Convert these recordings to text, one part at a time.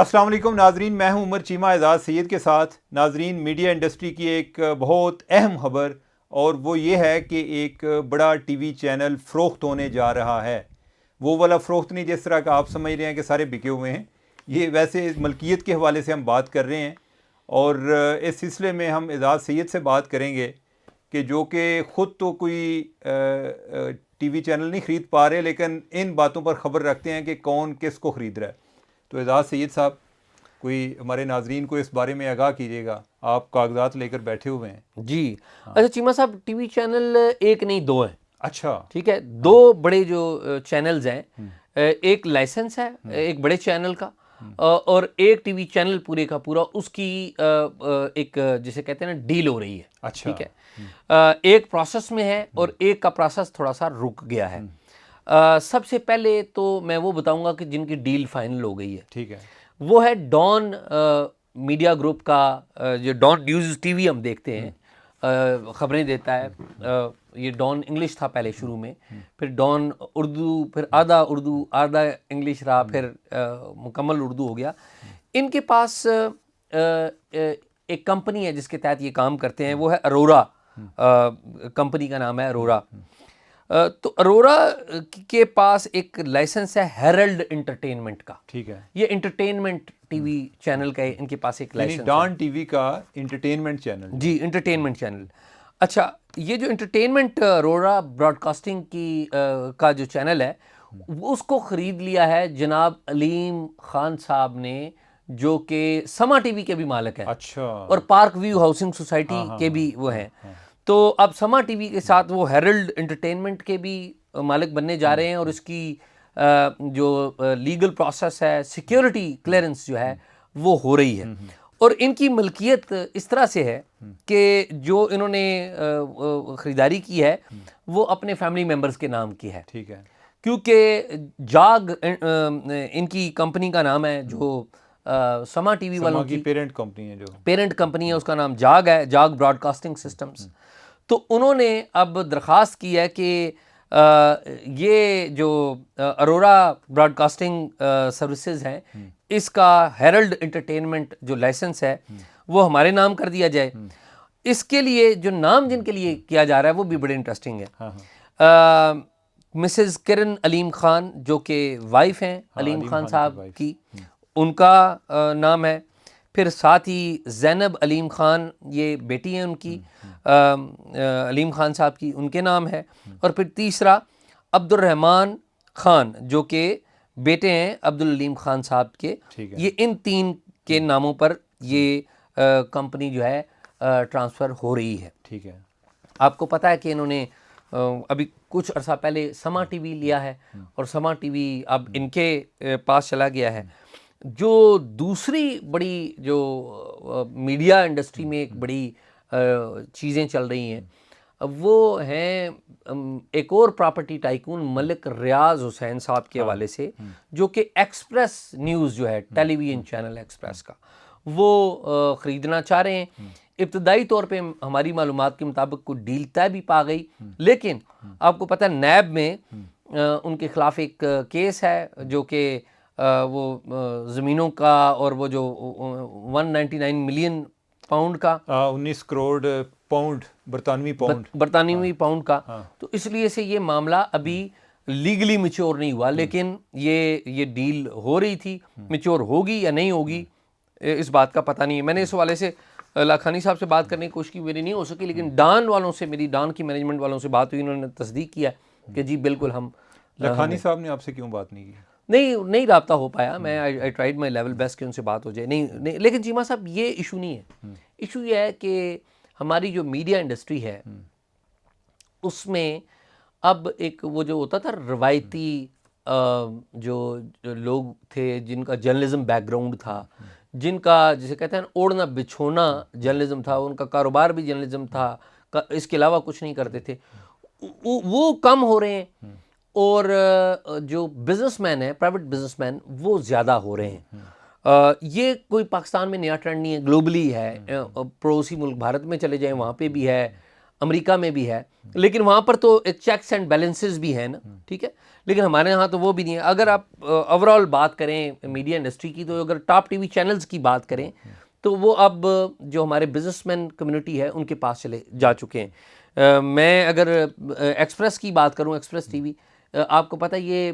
السلام علیکم ناظرین، میں ہوں عمر چیمہ اعزاز سید کے ساتھ۔ ناظرین، میڈیا انڈسٹری کی ایک بہت اہم خبر، اور وہ یہ ہے کہ ایک بڑا ٹی وی چینل فروخت ہونے جا رہا ہے۔ وہ والا فروخت نہیں جس طرح کا آپ سمجھ رہے ہیں کہ سارے بکے ہوئے ہیں، یہ ویسے ملکیت کے حوالے سے ہم بات کر رہے ہیں۔ اور اس سلسلے میں ہم اعزاز سید سے بات کریں گے کہ جو کہ خود تو کوئی ٹی وی چینل نہیں خرید پا رہے، لیکن ان باتوں پر خبر رکھتے ہیں کہ کون کس کو خرید رہا ہے۔ تو اعزاز سید صاحب، کوئی ہمارے ناظرین کو اس بارے میں آگاہ کیجیے گا، آپ کاغذات لے کر بیٹھے ہوئے ہیں۔ جی اچھا چیمہ صاحب، ٹی وی چینل ایک نہیں دو ہیں۔ اچھا، ٹھیک ہے، دو بڑے جو چینلز ہیں، ایک لائسنس ہے ایک بڑے چینل کا، اور ایک ٹی وی چینل پورے کا پورا اس کی ایک جسے کہتے ہیں نا ڈیل ہو رہی ہے۔ اچھا، ٹھیک ہے، ایک پروسیس میں ہے اور ایک کا پروسیس تھوڑا سا رک گیا ہے۔ سب سے پہلے تو میں وہ بتاؤں گا کہ جن کی ڈیل فائنل ہو گئی ہے، ٹھیک ہے، وہ ہے ڈان میڈیا گروپ کا، جو ڈان نیوز ٹی وی ہم دیکھتے ہیں، خبریں دیتا ہے۔ یہ ڈان انگلش تھا پہلے شروع میں، پھر ڈان اردو، پھر آدھا اردو آدھا انگلش رہا، پھر مکمل اردو ہو گیا۔ ان کے پاس ایک کمپنی ہے جس کے تحت یہ کام کرتے ہیں، وہ ہے ارورا، کمپنی کا نام ہے ارورا۔ تو ارورا کے پاس ایک لائسنس ہے ہیرلڈ انٹرٹینمنٹ کا۔ ٹھیک ہے، یہ انٹرٹینمنٹ ٹی وی چینل کا ان کے پاس ایک یعنی لائسنس ہے۔ ڈان ٹی وی کا انٹرٹینمنٹ چینل۔ جی، انٹرٹینمنٹ چینل۔ اچھا، یہ جو انٹرٹینمنٹ ارورا براڈ کاسٹنگ کی کا جو چینل ہے، اس کو خرید لیا ہے جناب علیم خان صاحب نے، جو کہ سما ٹی وی کے بھی مالک ہیں، اچھا، اور پارک ویو ہاؤسنگ سوسائٹی کے بھی وہ ہیں۔ تو اب سما ٹی وی کے ساتھ وہ ہیرلڈ انٹرٹینمنٹ کے بھی مالک بننے جا رہے ہیں، اور اس کی جو لیگل پروسیس ہے، سیکیورٹی کلیئرنس جو ہے وہ ہو رہی ہے۔ اور ان کی ملکیت اس طرح سے ہے کہ جو انہوں نے خریداری کی ہے وہ اپنے فیملی ممبرز کے نام کی ہے، ٹھیک ہے، کیونکہ جاگ ان کی کمپنی کا نام ہے، جو سما ٹی وی والوں سما کی پیرنٹ کمپنی ہے، جو پیرنٹ کمپنی ہے، اس کا نام جاگ ہے، جاگ براڈ کاسٹنگ سسٹمز۔ تو انہوں نے اب درخواست کی ہے کہ یہ جو ارورا براڈ کاسٹنگ سروسز ہیں، اس کا ہیرلڈ انٹرٹینمنٹ جو لائسنس ہے وہ ہمارے نام کر دیا جائے۔ اس کے لیے جو نام جن کے لیے کیا جا رہا ہے وہ بھی بڑے انٹرسٹنگ ہے۔ مسز کرن علیم خان، جو کہ وائف ہیں علیم خان صاحب کی، ان کا نام ہے۔ پھر ساتھ ہی زینب علیم خان، یہ بیٹی ہیں ان کی علیم خان صاحب کی، ان کے نام ہے۔ اور پھر تیسرا عبد الرحمن خان، جو کہ بیٹے ہیں عبدالعلیم خان صاحب کے۔ یہ ان تین کے ناموں پر یہ کمپنی جو ہے ٹرانسفر ہو رہی ہے۔ ٹھیک ہے، آپ کو پتہ ہے کہ انہوں نے ابھی کچھ عرصہ پہلے سما ٹی وی لیا ہے، اور سما ٹی وی اب ان کے پاس چلا گیا ہے۔ جو دوسری بڑی جو میڈیا انڈسٹری میں ایک بڑی چیزیں چل رہی ہیں، وہ ہیں ایک اور پراپرٹی ٹائکون ملک ریاض حسین صاحب کے حوالے سے، جو کہ ایکسپریس نیوز جو ہے ٹیلی ویژن چینل ایکسپریس کا، وہ خریدنا چاہ رہے ہیں۔ ابتدائی طور پہ ہماری معلومات کے مطابق کوئی ڈیل طے بھی پا گئی، لیکن آپ کو پتہ ہے نیب میں ان کے خلاف ایک کیس ہے، جو کہ وہ زمینوں کا، اور وہ جو 199 ملین پاؤنڈ کا، 19 کروڑ پاؤنڈ، برطانوی پاؤنڈ کا۔ تو اس لیے سے یہ معاملہ ابھی لیگلی میچور نہیں ہوا، لیکن یہ ڈیل ہو رہی تھی۔ میچور ہوگی یا نہیں ہوگی اس بات کا پتہ نہیں ہے۔ میں نے اس حوالے سے لاکھانی صاحب سے بات کرنے کی کوشش کی، میری نہیں ہو سکی، لیکن ڈان والوں سے، میری ڈان کی مینجمنٹ والوں سے بات ہوئی، انہوں نے تصدیق کیا کہ جی بالکل ہم۔ لکھانی صاحب نے آپ سے کیوں بات نہیں کی؟ نہیں رابطہ ہو پایا، میں I tried my level best کہ ان سے بات ہو جائے، نہیں۔ لیکن چیمہ صاحب، یہ ایشو نہیں ہے۔ ایشو یہ ہے کہ ہماری جو میڈیا انڈسٹری ہے، اس میں اب ایک وہ جو ہوتا تھا روایتی جو لوگ تھے، جن کا جرنلزم بیک گراؤنڈ تھا، جن کا جسے کہتے ہیں اوڑھنا بچھونا جرنلزم تھا، ان کا کاروبار بھی جرنلزم تھا، اس کے علاوہ کچھ نہیں کرتے تھے، وہ کم ہو رہے ہیں، اور جو بزنس مین ہے، پرائیویٹ بزنس مین، وہ زیادہ ہو رہے ہیں۔ یہ کوئی پاکستان میں نیا ٹرینڈ نہیں ہے، گلوبلی ہے، پڑوسی ملک بھارت میں چلے جائیں وہاں پہ بھی ہے، امریکہ میں بھی ہے, لیکن وہاں پر تو ایک چیکس اینڈ بیلنسز بھی ہیں نا, ٹھیک ہے, لیکن ہمارے یہاں تو وہ بھی نہیں ہے. اگر آپ اوور آل بات کریں میڈیا انڈسٹری کی, تو اگر ٹاپ ٹی وی چینلز کی بات کریں تو وہ اب جو ہمارے بزنس مین کمیونٹی ہے ان کے پاس چلے جا چکے ہیں. میں اگر ایکسپریس کی بات کروں, ایکسپریس ٹی وی, آپ کو پتہ یہ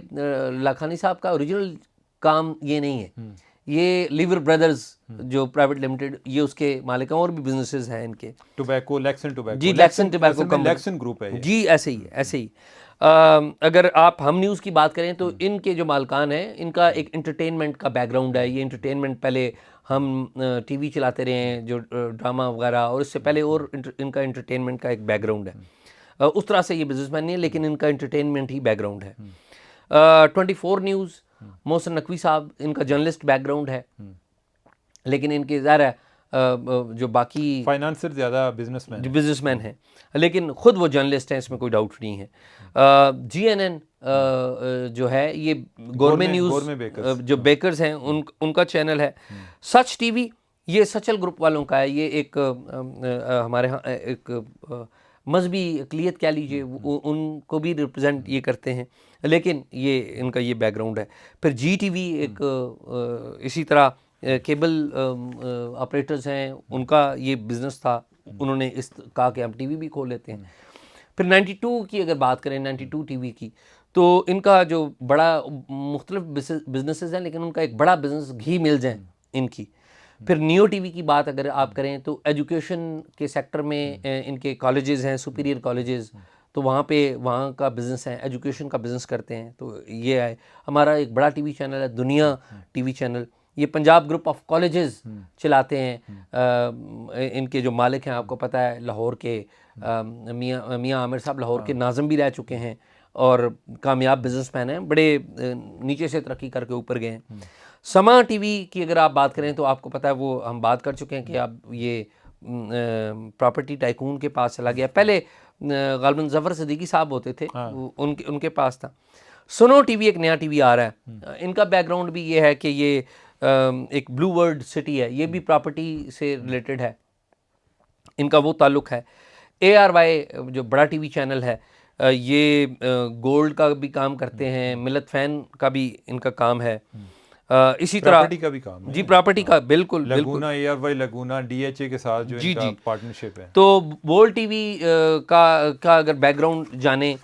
لاکھانی صاحب کا اوریجنل کام یہ نہیں ہے, یہ لیور بردرز جو پرائیویٹ لمیٹڈ, یہ اس کے مالک ہیں, اور بھی بزنسز ہیں ان کے, ٹوبیکو, لیکسن ٹوبیکو, جی Lakson tobacco company, Lakson group ہے یہ. جی ایسے ہی ایسے ہی. اگر آپ ہم نیوز کی بات کریں تو ان کے جو مالکان ہیں ان کا ایک انٹرٹینمنٹ کا بیک گراؤنڈ ہے. یہ انٹرٹینمنٹ پہلے ہم ٹی وی چلاتے رہے ہیں جو ڈرامہ وغیرہ, اور اس سے پہلے اور ان کا انٹرٹینمنٹ کا ایک بیک گراؤنڈ ہے. اس طرح سے یہ بزنس مین نہیں ہے, لیکن ان کا انٹرٹینمنٹ ہی بیک گراؤنڈ ہے. 24 نیوز, محسن نقوی صاحب, ان کا جرنلسٹ بیک گراؤنڈ ہے, لیکن ان کے ظاہر ہے جو باقی فائنانسر زیادہ بزنس مین ہیں, لیکن خود وہ جرنلسٹ ہیں, اس میں کوئی ڈاؤٹ نہیں ہے. GNN جو ہے یہ گورنمنٹ نیوز جو بیکرز ہیں ان کا چینل ہے. سچ ٹی وی یہ سچل گروپ والوں کا ہے, یہ ایک ہمارے ہاں ایک مذہبی اقلیت کہہ لیجیے, ان کو بھی ریپرزینٹ یہ کرتے ہیں, لیکن یہ ان کا یہ بیک گراؤنڈ ہے. پھر GTV ایک اسی طرح کیبل آپریٹرز ہیں, ان کا یہ بزنس تھا, انہوں نے اس کہا کہ ہم ٹی وی بھی کھول لیتے ہیں. پھر 92 کی اگر بات کریں, 92 ٹی وی کی, تو ان کا جو بڑا مختلف بزنسز ہیں, لیکن ان کا ایک بڑا بزنس گھی ملز ہیں ان کی. پھر نیو ٹی وی کی بات اگر آپ کریں تو ایجوکیشن کے سیکٹر میں ان کے کالجز ہیں, سپیریئر کالجز, تو وہاں پہ وہاں کا بزنس ہے, ایجوکیشن کا بزنس کرتے ہیں. تو یہ ہے ہمارا ایک بڑا ٹی وی چینل ہے دنیا ٹی وی چینل, یہ پنجاب گروپ آف کالجز چلاتے ہیں. ان کے جو مالک ہیں آپ کو پتہ ہے لاہور کے میاں عامر صاحب لاہور کے ناظم بھی رہ چکے ہیں, اور کامیاب بزنس مین ہیں, بڑے نیچے سے ترقی کر کے اوپر گئے ہیں. سما ٹی وی کی اگر آپ بات کریں تو آپ کو پتہ ہے وہ ہم بات کر چکے ہیں کہ اب یہ پراپرٹی ٹائکون کے پاس چلا گیا. پہلے غالباً ظفر صدیقی صاحب ہوتے تھے, ان کے پاس تھا. سنو ٹی وی ایک نیا ٹی وی آ رہا ہے, ان کا بیک گراؤنڈ بھی یہ ہے کہ یہ ایک بلو ورلڈ سٹی ہے, یہ بھی پراپرٹی سے ریلیٹڈ ہے, ان کا وہ تعلق ہے. ARY جو بڑا ٹی وی چینل ہے, یہ گولڈ کا بھی کام کرتے ہیں, ملت فین کا بھی ان کا کام ہے. اسی طرح پراپرٹی کا بھی کام ہے, جی پراپرٹی کا بالکل لگونا ARY لگونا DHA کے ساتھ جو ان کا پارٹنرشپ ہے. تو بول ٹی وی کا اگر بیک گراؤنڈ جانیں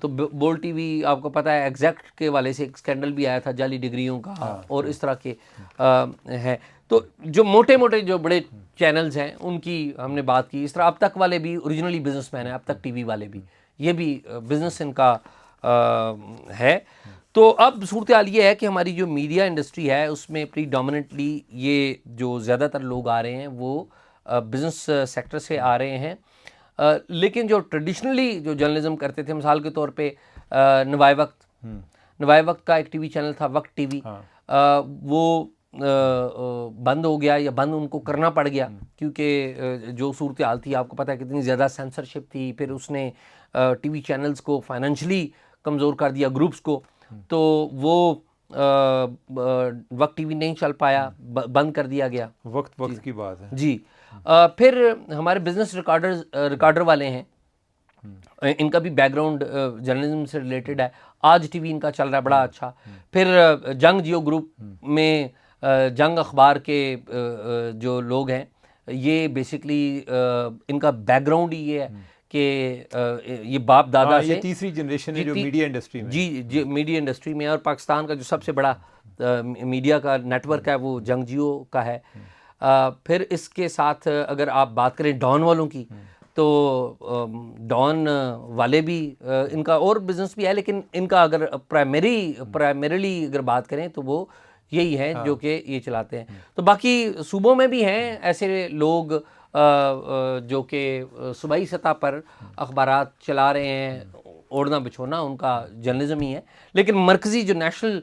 تو بول ٹی وی آپ کو پتہ ہے ایگزیکٹ کے والے سے ایک اسکینڈل بھی آیا تھا جعلی ڈگریوں کا, اور اس طرح کے ہے. تو جو موٹے موٹے جو بڑے چینلز ہیں ان کی ہم نے بات کی. اس طرح اب تک والے بھی اوریجنلی بزنس مین ہیں, اب تک ٹی وی والے بھی, یہ بھی بزنس ان کا ہے. تو اب صورتحال یہ ہے کہ ہماری جو میڈیا انڈسٹری ہے اس میں پری ڈومیننٹلی یہ جو زیادہ تر لوگ آ رہے ہیں وہ بزنس سیکٹر سے آ رہے ہیں. لیکن جو ٹریڈیشنلی جو جرنلزم کرتے تھے, مثال کے طور پہ نوائے وقت کا ایک ٹی وی چینل تھا, وقت ٹی وی, وہ بند ہو گیا, یا بند ان کو کرنا پڑ گیا کیونکہ جو صورتحال تھی آپ کو پتہ ہے کتنی زیادہ سینسرشپ تھی. پھر اس نے ٹی وی چینلز کو فائنینشلی کمزور کر دیا, گروپس کو, تو وہ وقت ٹی وی نہیں چل پایا, بند کر دیا گیا. وقت کی بات ہے جی. پھر ہمارے بزنس ریکارڈر والے ہیں, ان کا بھی بیک گراؤنڈ جرنلزم سے ریلیٹڈ ہے. آج ٹی وی ان کا چل رہا ہے بڑا اچھا. پھر جنگ جیو گروپ میں جنگ اخبار کے جو لوگ ہیں, یہ بیسکلی ان کا بیک گراؤنڈ ہی یہ ہے کہ یہ باپ دادا سے, یہ تیسری جنریشن ہے جو میڈیا انڈسٹری میں, جی میڈیا انڈسٹری میں, اور پاکستان کا جو سب سے بڑا میڈیا کا نیٹ ورک ہے وہ جنگ جیو کا ہے. پھر اس کے ساتھ اگر آپ بات کریں ڈان والوں کی, تو ڈان والے بھی ان کا اور بزنس بھی ہے, لیکن ان کا اگر پرائمریلی اگر بات کریں تو وہ یہی ہیں جو کہ یہ چلاتے ہیں. تو باقی صوبوں میں بھی ہیں ایسے لوگ جو کہ صوبائی سطح پر اخبارات چلا رہے ہیں, اوڑھنا بچھونا ان کا جرنلزم ہی ہے. لیکن مرکزی جو نیشنل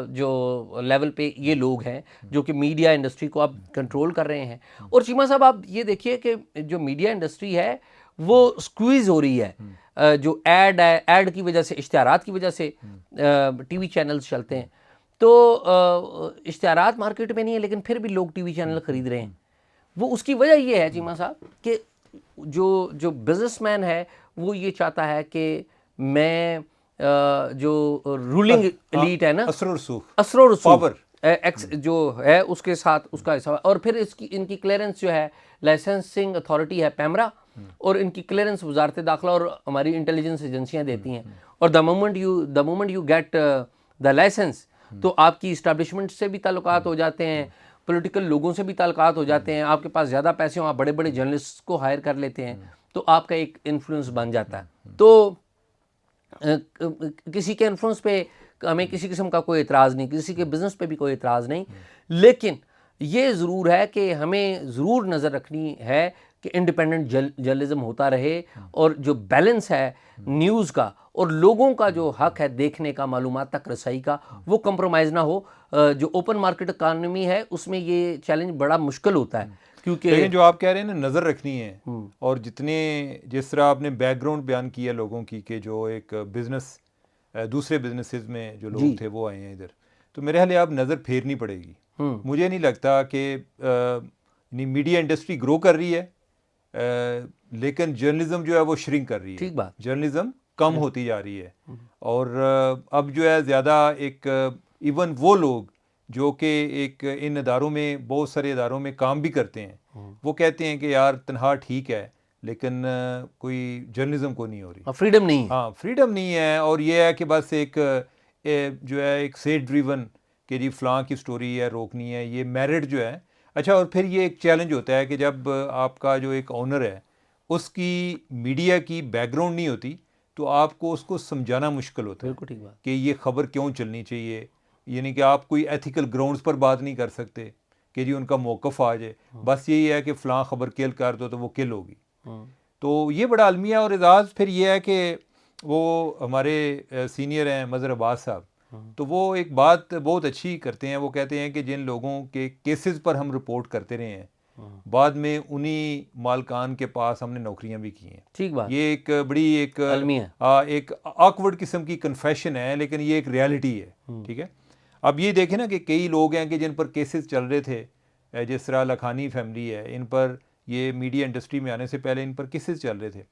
جو لیول پہ یہ لوگ ہیں جو کہ میڈیا انڈسٹری کو اب کنٹرول کر رہے ہیں. اور چیمہ صاحب آپ یہ دیکھیے کہ جو میڈیا انڈسٹری ہے وہ سکویز ہو رہی ہے, جو ایڈ کی وجہ سے, اشتہارات کی وجہ سے ٹی وی چینلز چلتے ہیں. تو اشتہارات مارکیٹ میں نہیں ہے, لیکن پھر بھی لوگ ٹی وی چینل خرید رہے ہیں. وہ اس کی وجہ یہ ہے چیمہ صاحب کہ جو بزنس مین ہے وہ یہ چاہتا ہے کہ میں جو رولنگ ایلیٹ ہے نا، اثر و رسوخ، اثر و رسوخ پاور جو ہے اس کے ساتھ اس کا حصہ، اور پھر ان کی کلیئرنس جو ہے لائسنسنگ اتھارٹی ہے پیمرا، اور ان کی کلیئرنس وزارت داخلہ اور ہماری انٹیلیجنس ایجنسیاں دیتی ہیں، اور the moment you get the licence تو آپ کی اسٹیبلشمنٹ سے بھی تعلقات ہو جاتے ہیں، پولیٹیکل لوگوں سے بھی تعلقات ہو جاتے ہیں، آپ کے پاس زیادہ پیسے ہوں، آپ بڑے بڑے جرنلسٹ کو ہائر کر لیتے ہیں، تو آپ کا ایک انفلوئنس بن جاتا ہے. تو کسی کے انفلوئنس پہ ہمیں کسی قسم کا کوئی اعتراض نہیں، کسی کے بزنس پہ بھی کوئی اعتراض نہیں، لیکن یہ ضرور ہے کہ ہمیں ضرور نظر رکھنی ہے کہ انڈیپینڈنٹ جرنلزم ہوتا رہے، اور جو بیلنس ہے نیوز کا اور لوگوں کا جو حق ہے دیکھنے کا، معلومات تک رسائی کا، وہ کمپرومائز نہ ہو. جو اوپن مارکیٹ اکانومی ہے اس میں یہ چیلنج بڑا مشکل ہوتا ہے، کیونکہ لیکن جو آپ کہہ رہے ہیں نا نظر رکھنی ہے، اور جس طرح آپ نے بیک گراؤنڈ بیان کیا لوگوں کی کہ جو ایک بزنس دوسرے بزنسز میں جو لوگ تھے وہ آئے ہیں ادھر، تو میرے خیال آپ نظر پھیرنی پڑے گی. مجھے نہیں لگتا کہ میڈیا انڈسٹری گرو کر رہی ہے، لیکن جرنلزم جو ہے وہ شرنک کر رہی ہے. ٹھیک بات، جرنلزم کم ہوتی جا رہی ہے، اور اب جو ہے زیادہ ایک ایون وہ لوگ جو کہ ایک ان اداروں میں، بہت سارے اداروں میں کام بھی کرتے ہیں، وہ کہتے ہیں کہ یار تنخواہ ٹھیک ہے لیکن کوئی جرنلزم کو نہیں ہو رہی، فریڈم نہیں ہے. ہاں فریڈم نہیں ہے، اور یہ ہے کہ بس ایک جو ہے ایک سیٹ ڈریون کہ جی فلاں کی سٹوری ہے روکنی ہے، یہ میرٹ جو ہے. اچھا، اور پھر یہ ایک چیلنج ہوتا ہے کہ جب آپ کا جو ایک آنر ہے اس کی میڈیا کی بیک گراؤنڈ نہیں ہوتی تو آپ کو اس کو سمجھانا مشکل ہوتا ہے. بالکل ٹھیک بات. کہ یہ خبر کیوں چلنی چاہیے، یعنی کہ آپ کوئی ایتھیکل گراؤنڈز پر بات نہیں کر سکتے کہ جی ان کا موقف آ جائے، بس یہی ہے کہ فلاں خبر کل کر دو تو وہ کل ہوگی. تو یہ بڑا المیہ. اور اعزاز پھر یہ ہے کہ وہ ہمارے سینئر ہیں مظہر عباس صاحب، تو وہ ایک بات بہت اچھی کرتے ہیں، وہ کہتے ہیں کہ جن لوگوں کے کیسز پر ہم رپورٹ کرتے رہے ہیں بعد میں انہی مالکان کے پاس ہم نے نوکریاں بھی کی ہیں. ٹھیک بات. یہ ایک بڑی ایک آکورڈ قسم کی کنفیشن ہے، لیکن یہ ایک ریالٹی ہے. ٹھیک ہے. اب یہ دیکھیں نا کہ کئی لوگ ہیں کہ جن پر کیسز چل رہے تھے، جس طرح لکھانی فیملی ہے، ان پر یہ میڈیا انڈسٹری میں آنے سے پہلے ان پر کیسز چل رہے تھے.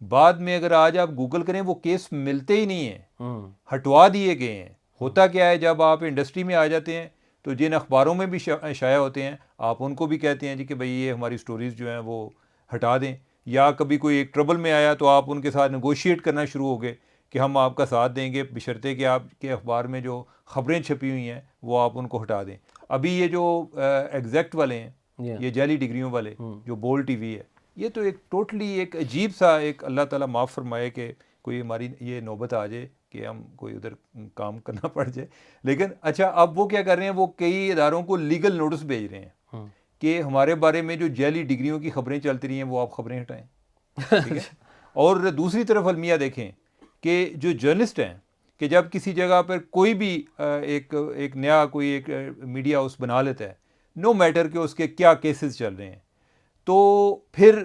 بعد میں اگر آج آپ گوگل کریں وہ کیس ملتے ہی نہیں ہیں، ہٹوا دیے گئے ہیں. ہوتا کیا ہے، جب آپ انڈسٹری میں آ جاتے ہیں تو جن اخباروں میں بھی شائع ہوتے ہیں آپ ان کو بھی کہتے ہیں جی کہ بھئی یہ ہماری سٹوریز جو ہیں وہ ہٹا دیں، یا کبھی کوئی ایک ٹربل میں آیا تو آپ ان کے ساتھ نیگوشیٹ کرنا شروع ہو گئے کہ ہم آپ کا ساتھ دیں گے بشرطے کہ آپ کے اخبار میں جو خبریں چھپی ہوئی ہیں وہ آپ ان کو ہٹا دیں. ابھی یہ جو ایگزیکٹ والے ہیں، یہ جعلی ڈگریوں والے جو بول ٹی وی ہے، یہ تو ایک ٹوٹلی ایک عجیب سا، ایک اللہ تعالیٰ معاف فرمائے کہ کوئی ہماری یہ نوبت آ جائے کہ ہم کوئی ادھر کام کرنا پڑ جائے. لیکن اچھا، اب وہ کیا کر رہے ہیں، وہ کئی اداروں کو لیگل نوٹس بھیج رہے ہیں کہ ہمارے بارے میں جو جعلی ڈگریوں کی خبریں چلتی رہی ہیں وہ آپ خبریں ہٹائیں. ٹھیک ہے. اور دوسری طرف المیہ دیکھیں کہ جو جرنلسٹ ہیں کہ جب کسی جگہ پر کوئی بھی ایک نیا کوئی ایک میڈیا ہاؤس بنا لیتا ہے، نو میٹر کہ اس کے کیا کیسز چل رہے ہیں، تو پھر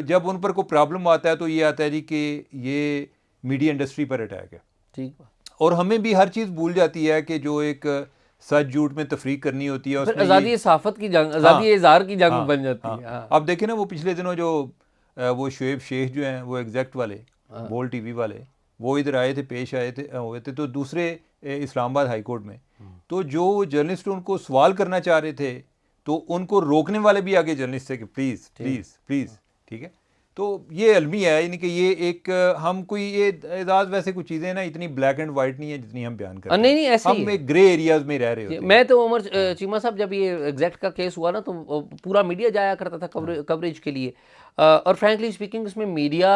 جب ان پر کوئی پرابلم آتا ہے تو یہ آتا ہے جی کہ یہ میڈیا انڈسٹری پر اٹیک ہے. ٹھیک. اور ہمیں بھی ہر چیز بھول جاتی ہے کہ جو ایک سچ جھوٹ میں تفریق کرنی ہوتی ہے، اس میں آزادی صحافت کی جنگ، آزادی اظہار کی جنگ بن جاتی ہے. اب دیکھیں نا وہ پچھلے دنوں جو وہ شعیب شیخ جو ہیں وہ ایگزیکٹ والے بول ٹی وی والے، وہ ادھر آئے تھے، پیش ہوئے تھے تو دوسرے اسلام آباد ہائی کورٹ میں، تو جو جرنلسٹ ان کو سوال کرنا چاہ رہے تھے تو ان کو روکنے والے بھی آگے جرنلسٹ تھے کہ پلیز پلیز پلیز. ٹھیک ہے. تو یہ المیہ ہے، یعنی کہ یہ ایک ہم کوئی یہ اعزاز ویسے کچھ چیزیں نا اتنی بلیک اینڈ وائٹ نہیں ہے جتنی ہم بیان کرتے ہیں. نہیں ایسے ہم ایک گرے ایریاز میں رہ رہے ہوتے ہیں. میں تو عمر چیمہ صاحب جب یہ ایگزیکٹ کا کیس ہوا نا تو پورا میڈیا جایا کرتا تھا کوریج کے لیے، اور فرینکلی اسپیکنگ اس میں میڈیا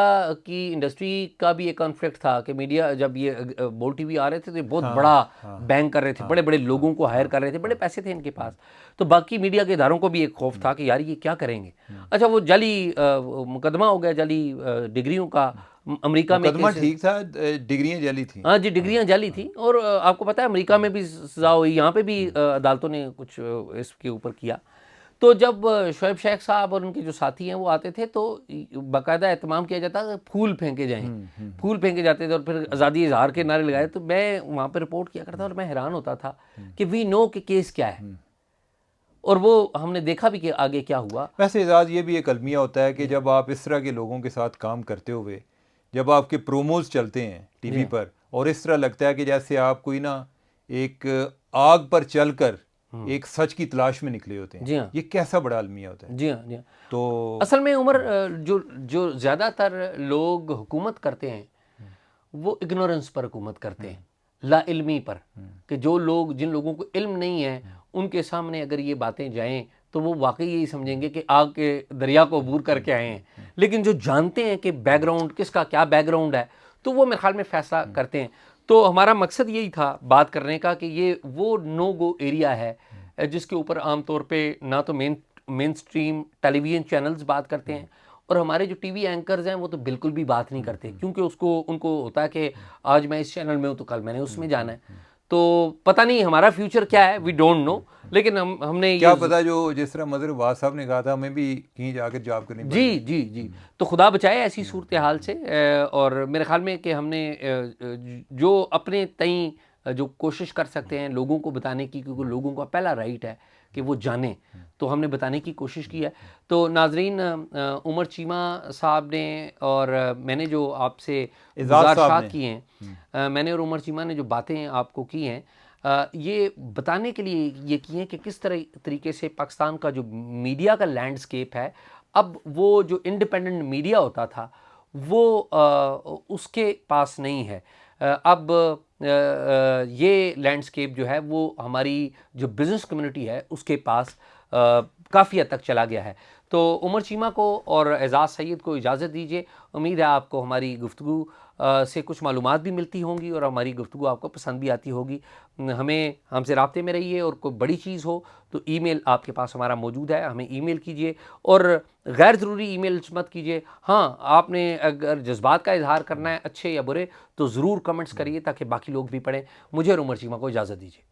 کی انڈسٹری کا بھی ایک کانفلکٹ تھا کہ میڈیا جب یہ بول ٹی وی آ رہے تھے تو یہ بہت بڑا بینک کر رہے تھے، بڑے بڑے لوگوں کو ہائر کر رہے تھے، بڑے پیسے تھے ان کے پاس، تو باقی میڈیا کے اداروں کو بھی ایک خوف تھا کہ یار یہ کیا کریں گے. اچھا، وہ جعلی مقدمہ ہو گیا جعلی ڈگریوں کا امریکہ میں. مقدمہ ٹھیک تھا، ڈگریاں جعلی تھیں. ہاں جی، ڈگریاں جعلی تھیں، اور آپ کو پتہ ہے امریکہ میں بھی سزا ہوئی، یہاں پہ بھی عدالتوں نے کچھ اس کے اوپر کیا. تو جب شعیب شیخ صاحب اور ان کے جو ساتھی ہیں وہ آتے تھے تو باقاعدہ اہتمام کیا جاتا کہ پھول پھینکے جائیں، پھول پھینکے جاتے تھے، اور پھر آزادی اظہار کے نعرے لگائے. تو میں وہاں پہ رپورٹ کیا کرتا اور میں حیران ہوتا تھا کہ وی نو کہ کیس کیا ہے، اور وہ ہم نے دیکھا بھی کہ آگے کیا ہوا. ویسے اعزاز یہ بھی ایک المیہ ہوتا ہے کہ جب آپ اس طرح کے لوگوں کے ساتھ کام کرتے ہوئے جب آپ کے پروموز چلتے ہیں ٹی وی پر اور اس طرح لگتا ہے کہ جیسے آپ کوئی نا ایک آگ پر چل کر ایک سچ کی تلاش میں نکلے ہوتے ہیں. جی ہاں. یہ کیسا بڑا المیہ ہوتا ہے. جی ہاں جی ہاں. تو اصل میں عمر جو زیادہ تر لوگ حکومت کرتے ہیں وہ اگنورنس پر حکومت کرتے ہیں, لا علمی پر, کہ جن لوگوں کو علم نہیں ہے ان کے سامنے اگر یہ باتیں جائیں تو وہ واقعی یہی سمجھیں گے کہ آگ کے دریا کو عبور کر کے آئے ہیں. لیکن جو جانتے ہیں کہ بیک گراؤنڈ کس کا کیا بیک گراؤنڈ ہے تو وہ میرے خیال میں فیصلہ کرتے ہیں. تو ہمارا مقصد یہی تھا بات کرنے کا کہ یہ وہ نو گو ایریا ہے جس کے اوپر عام طور پہ نہ تو مین سٹریم ٹیلی ویژن چینلز بات کرتے ہیں, اور ہمارے جو ٹی وی اینکرز ہیں وہ تو بالکل بھی بات نہیں کرتے, کیونکہ ان کو ہوتا ہے کہ آج میں اس چینل میں ہوں تو کل میں نے اس میں جانا ہے. تو پتہ نہیں ہمارا فیوچر کیا ہے, وی ڈونٹ نو, لیکن ہم نے کیا پتا جو جس طرح مظہر عباس صاحب نے کہا تھا ہمیں بھی کہیں جا کر جاب کرنی پڑے. جی تو خدا بچائے ایسی صورتحال سے. اور میرے خیال میں کہ ہم نے جو اپنے تئیں جو کوشش کر سکتے ہیں لوگوں کو بتانے کی, کیونکہ لوگوں کا پہلا رائٹ ہے کہ وہ جانیں, تو ہم نے بتانے کی کوشش کی ہے. تو ناظرین, عمر چیمہ صاحب نے اور میں نے جو آپ سے گزارشات کی ہیں, میں نے اور عمر چیمہ نے جو باتیں آپ کو کی ہیں, یہ بتانے کے لیے یہ کی ہیں کہ کس طریقے سے پاکستان کا جو میڈیا کا لینڈسکیپ ہے, اب وہ جو انڈیپینڈنٹ میڈیا ہوتا تھا وہ اس کے پاس نہیں ہے. اب یہ لینڈسکیپ جو ہے وہ ہماری جو بزنس کمیونٹی ہے اس کے پاس کافی حد تک چلا گیا ہے. تو عمر چیمہ کو اور اعزاز سید کو اجازت دیجیے. امید ہے آپ کو ہماری گفتگو سے کچھ معلومات بھی ملتی ہوں گی اور ہماری گفتگو آپ کو پسند بھی آتی ہوگی. ہم سے رابطے میں رہیے, اور کوئی بڑی چیز ہو تو ای میل آپ کے پاس ہمارا موجود ہے, ہمیں ای میل کیجیے, اور غیر ضروری ای میلز مت کیجیے. ہاں, آپ نے اگر جذبات کا اظہار کرنا ہے اچھے یا برے تو ضرور کمنٹس کریے تاکہ باقی لوگ بھی پڑھیں. مجھے اور عمر چیمہ کو اجازت دیجیے.